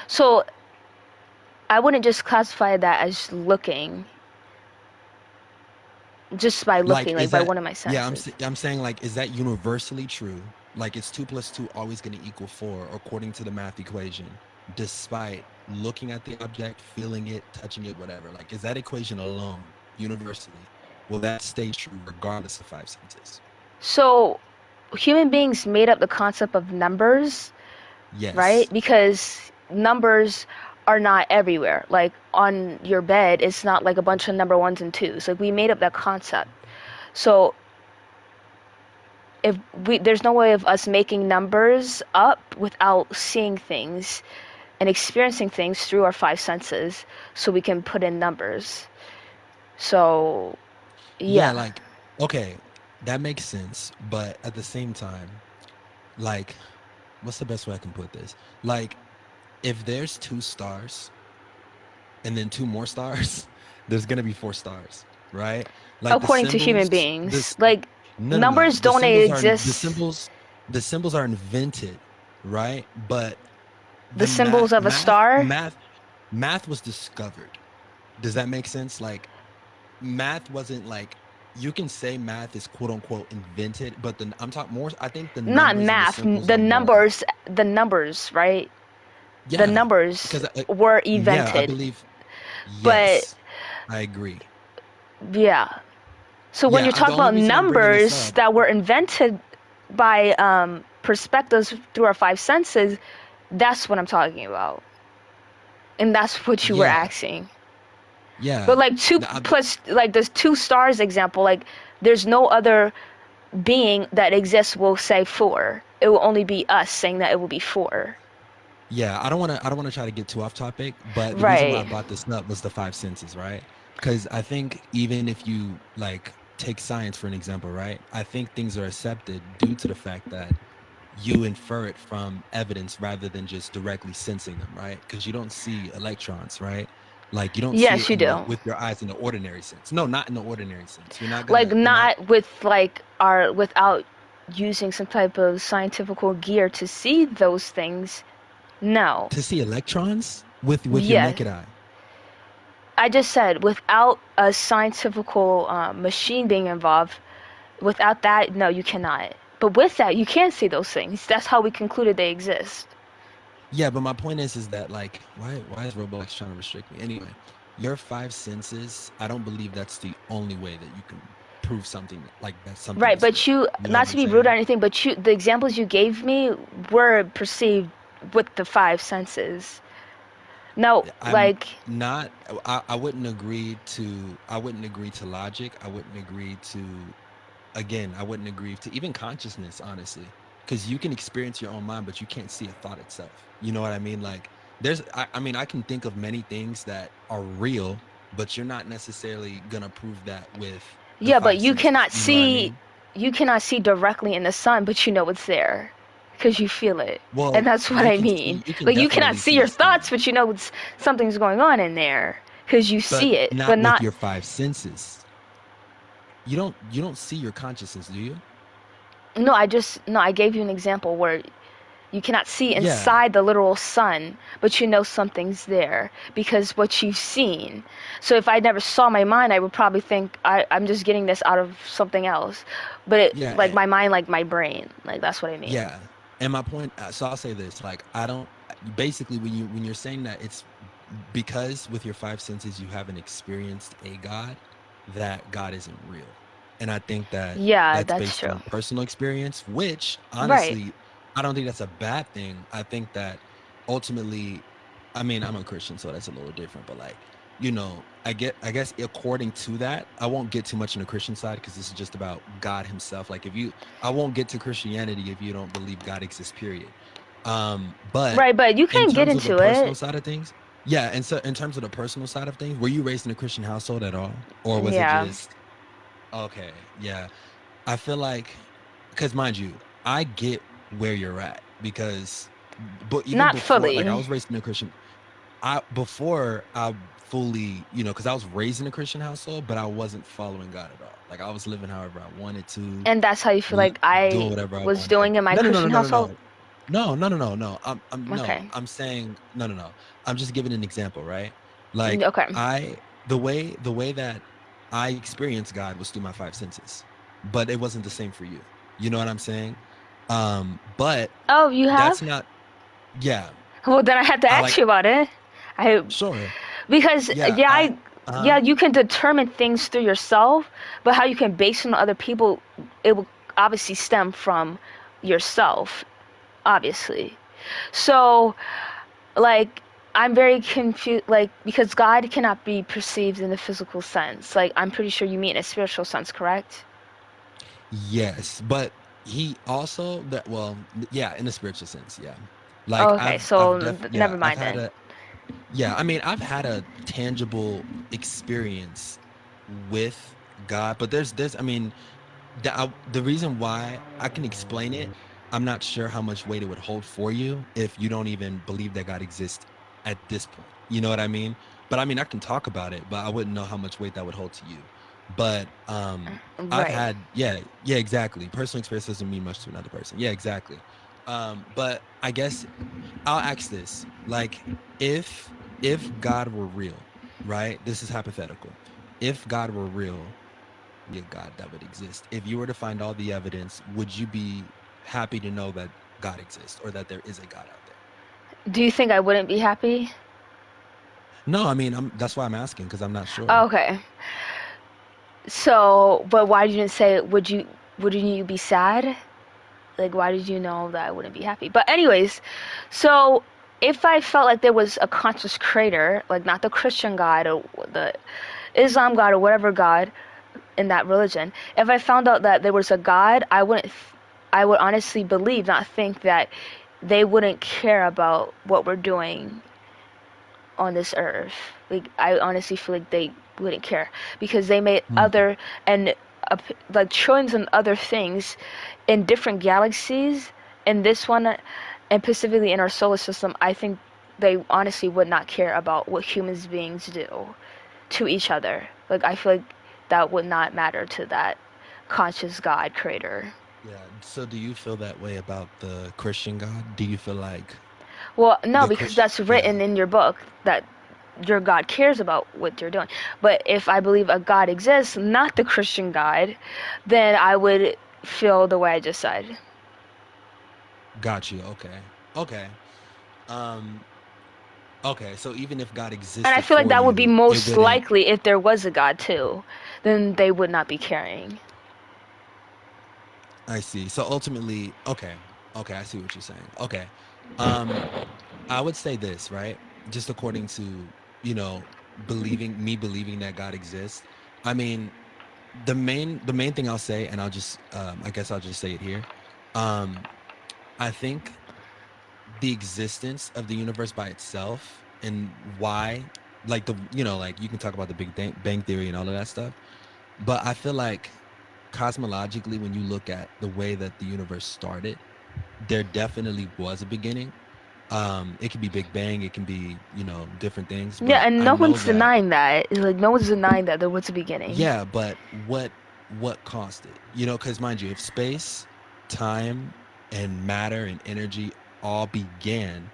So I wouldn't just classify that as looking, just by Like, looking, like is by that one of my yeah? senses. I'm saying like, is that universally true? Like, is 2 plus 2 always going to equal 4 according to the math equation, despite looking at the object, feeling it, touching it, whatever? Like, is that equation alone universally? Will that stay true regardless of 5 senses? So human beings made up the concept of numbers, right? Yes. Because numbers are not everywhere. Like on your bed, it's not like a bunch of number ones and twos. Like we made up that concept. So if there's no way of us making numbers up without seeing things and experiencing things through our five senses, so we can put in numbers. So Yeah, yeah. like, okay, that makes sense. But at the same time, like, what's the best way I can put this? Like, if there's 2 stars and then 2 more stars, there's gonna be 4 stars, right? Like According to human beings, this like no. numbers don't exist. The symbols are invented, right? But The the symbols of a star. math was discovered. Does that make sense? Like, math wasn't like, you can say math is quote unquote invented, but then I'm talking more. I think the Not numbers and the math, symbols the are more. numbers, the numbers, right? The Yeah, numbers because were yeah, I invented, believe but yes, I agree. yeah. So when Yeah, you the talk only about reason I'm bringing this numbers up, that were invented by perspectives through our five senses, that's what I'm talking about, and that's what you were yeah, asking. But yeah, like two the- I- plus, like there's two stars example, like there's no other being that exists will say four. It will only be us saying that it will be four. yeah. I don't want to try to get too off topic, but the reason why I Right. brought this up was the 5 senses, right? Because I think even if you like take science for an example, right? I think things are accepted due to the fact that you infer it from evidence rather than just directly sensing them, right? Because you don't see electrons, right? Like you don't see Yes, it you in the do. with your eyes in the ordinary sense. No, not in the ordinary sense. Like You're not not with like our without using some type of scientific gear to see those things. No. to see electrons with your Yeah. naked eye. I just said without a scientific machine being involved, without that, no, you cannot. But with that, you can see those things. That's how we concluded they exist. Yeah, but my point is that like, why is Roblox trying to restrict me? Anyway, your five senses. I don't believe that's the only way that you can prove something like that something Right, is but real. you, You know not what to I'm be rude or saying? anything, but the examples you gave me were perceived with the five senses. No, I'm like, not. I wouldn't agree to. I wouldn't agree to logic. I wouldn't agree to. Again, I wouldn't agree to even consciousness, honestly, because you can experience your own mind, but you can't see a thought itself. You know what I mean? Like, I mean, I can think of many things that are real, but you're not necessarily gonna prove that with the yeah, but five senses. You know what I mean? you cannot see directly in the sun, but you know it's there because you feel it. And Well, that's what I mean. you can Like, you cannot definitely see see your the thoughts, sun, but you know something's going on in there because you but see it, but not with not. your five senses. You don't see your consciousness, do you? No, no, I gave you an example where you cannot see Yeah. inside the literal sun, but you know something's there because what you've seen. So if I never saw my mind, I would probably think I'm just getting this out of something else. But Yeah. like my mind, like my brain, like that's what I mean. Yeah. And my point, so I'll say this, like, I don't, basically, when you're saying that, it's because with your five senses, you haven't experienced a God, that God isn't real. And I think that Yeah, that's that's based true. on personal experience, which Right. honestly, I don't think that's a bad thing. I think that ultimately, I mean, I'm a Christian, so that's a little different, but like, I guess according to that, I won't get too much on the Christian side because this is just about God himself. Like, I won't get to Christianity if you don't believe God exists, period. But Right, but you in can get terms of the into personal it. side of things, yeah, and so in terms of the personal side of things, were you raised in a Christian household at all? Or was it Yeah. just okay, yeah. I feel like because mind you, I get where you're at because but even Not before like I fully. was raised in a Christian before I fully, because I was raised in a Christian household, but I wasn't following God at all. Like I was living however I wanted to, And that's how you feel l- like I doing whatever I was wanted. doing in my No, no, no, no, Christian no, no, household. no. No, no, no, no, no. I'm no. Okay. I'm saying no, no, no. I'm just giving an example, right? Like Okay. the way that I experienced God was through my five senses, but it wasn't the same for you. You know what I'm saying? But Oh, you have? that's not. Yeah, Well, then I have to I ask like you about it. I sure. Because Yeah, yeah, you can determine things through yourself, but how you can base it on other people, it will obviously stem from yourself, obviously. So, like, I'm very confused, like, because God cannot be perceived in the physical sense. Like, I'm pretty sure you mean in a spiritual sense, correct? yes, but he also that well, yeah, in a spiritual sense, yeah. Like Oh, okay, so yeah, never I've mind had then. a yeah, I mean, I've had a tangible experience with God, but I mean, the reason why I can explain it, I'm not sure how much weight it would hold for you if you don't even believe that God exists at this point. You know what I mean? But I mean, I can talk about it, but I wouldn't know how much weight that would hold to you. But I've Right. had yeah, exactly. Personal experience doesn't mean much to another person. Yeah, exactly. But I guess I'll ask this. Like if God were real, right? This is hypothetical. If God were real, be a God that would exist. If you were to find all the evidence, would you be happy to know that God exists or that there is a God out there? Do you think I wouldn't be happy? No, I mean, that's why I'm asking because I'm not sure. Okay. So, but why didn't you say wouldn't you be sad? Like, why did you know that I wouldn't be happy? But anyways, so if I felt like there was a conscious creator, like not the Christian God or the Islam God or whatever God in that religion, if I found out that there was a God, I would honestly believe, not think that they wouldn't care about what we're doing on this earth. Like, I honestly feel like they wouldn't care because they made Hmm. other and like trillions and other things in different galaxies. And this one, and specifically in our solar system, I think they honestly would not care about what humans beings do to each other. Like, I feel like that would not matter to that conscious God creator. Yeah. So do you feel that way about the Christian God? Do you feel like Well, no, the because Christian? that's Yeah. written in your book that your God cares about what you're doing. But if I believe a God exists, not the Christian God, then I would feel the way I just said. Got you. Okay. Okay. Um. Okay, so even if God And I existed feel like for that would be you, it most wouldn't. likely if there was a God too, then they would not be caring. I see. So ultimately, okay, okay, I see what you're saying. Okay, um, I would say this, right? Just according to you know, believing that God exists. I mean, the main thing I'll say, and I guess I'll just say it here. Um, I think the existence of the universe by itself and why, like like you can talk about the Big Bang Theory and all of that stuff, but I feel like cosmologically, when you look at the way that the universe started, there definitely was a beginning. It can be Big Bang, it can be different things, Yeah, but and I no know one's that. denying that. It's like no one's denying that there was a beginning. Yeah, but what caused it? Because mind you, if space, time, and matter and energy all began,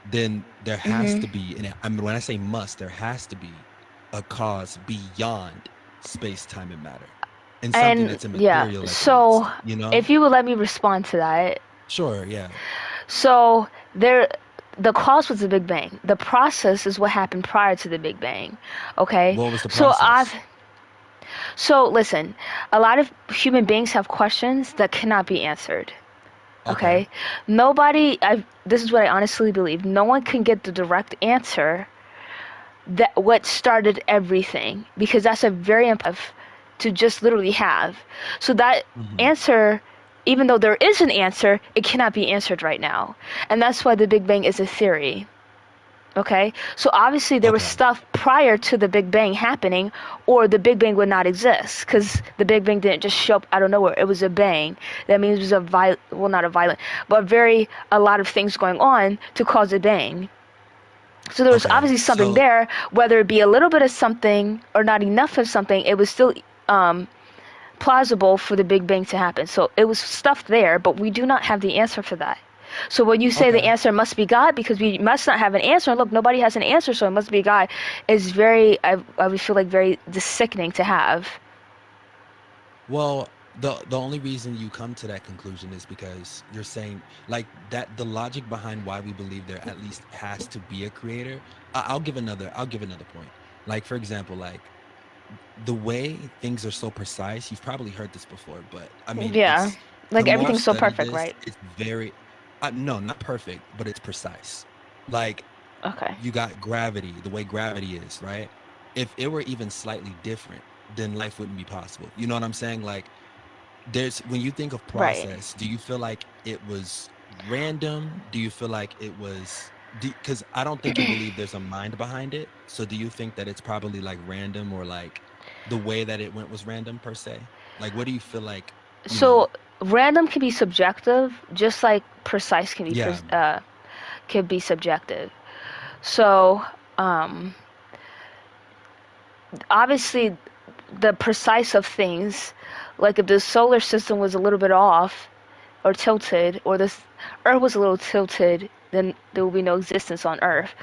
then there has Hmm. to be, and I mean when I say must, there has to be a cause beyond space, time, and matter, and something And that's yeah, immaterial at the so least. if you would let me respond to that. Sure, yeah. So there, the cause was the Big Bang. The process is what happened prior to the Big Bang. Okay, What was the so process? listen, a lot of human beings have questions that cannot be answered. Okay. Okay, this is what I honestly believe. No one can get the direct answer that what started everything, because that's a very impressive to just literally have. So that Hmm. answer, even though there is an answer, it cannot be answered right now, and that's why the Big Bang is a theory. Okay, so obviously there was Okay. stuff prior to the Big Bang happening, or the Big Bang would not exist, because the Big Bang didn't just show up out of nowhere. It was a bang. That means it was not a violent, but a lot of things going on to cause a bang. So there was Okay. obviously something So there, whether it be a little bit of something or not enough of something. It was still plausible for the Big Bang to happen. So it was stuff there, but we do not have the answer for that. So when you say the okay. answer must be God, because we must not have an answer, and look, nobody has an answer, so it must be God, is I would feel like very sickening to have. Well, the only reason you come to that conclusion is because you're saying like that the logic behind why we believe there at least has to be a creator. I'll give another point. Like for example, like the way things are so precise, you've probably heard this before, but I mean, Yeah, it's the like more I've everything's so studied perfect, this, right? it's very no, not perfect, but it's precise. Like Okay. you got gravity, the way gravity is, right? If it were even slightly different, then life wouldn't be possible. You know what I'm saying? Like there's when you think of Right. process, do you feel like it was random? Do you feel like it was because I don't think you believe there's a mind behind it. So do you think that it's probably like random or like the way that it went was random per se? Like what do you feel like, you know? So random can be subjective, just like precise Yeah. can be subjective. So um, obviously the precise of things, like if the solar system was a little bit off or tilted, or this Earth was a little tilted, then there will be no existence on Earth.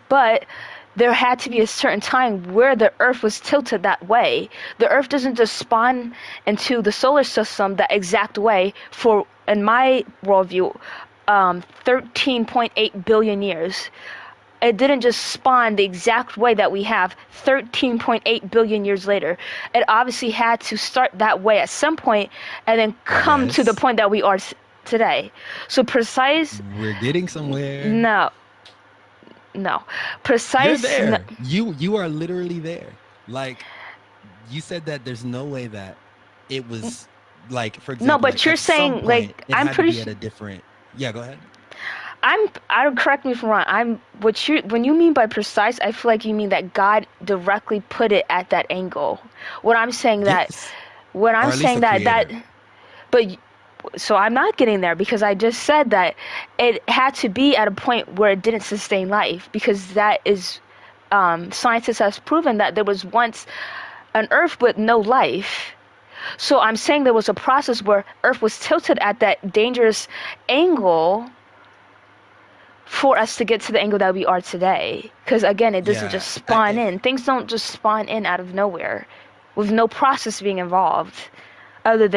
But there had to be a certain time where the Earth was tilted that way. The Earth doesn't just spawn into the solar system that exact way for, in my worldview, 13.8 billion years. It didn't just spawn the exact way that we have 13.8 billion years later. It obviously had to start that way at some point and then come to the Yes. point that we are today. So precise, We're getting somewhere. no, no. You're Precise, no, there. You are literally there. Like you said that there's no way that it was like, for no, example, like but you're at some saying, point like, it had to be at a different. Yeah, go ahead. I don't, correct me if I'm wrong. When you mean by precise, I feel like you mean that God directly put it at that angle. When I'm saying that, Yes, when or I'm at least saying a that, creator. but so I'm not getting there, because I just said that it had to be at a point where it didn't sustain life, because that is, scientists have proven that there was once an Earth with no life. So I'm saying there was a process where Earth was tilted at that dangerous angle for us to get to the angle that we are today. Because again, it doesn't Yeah, just spawn if in. Things don't just spawn in out of nowhere with no process being involved other than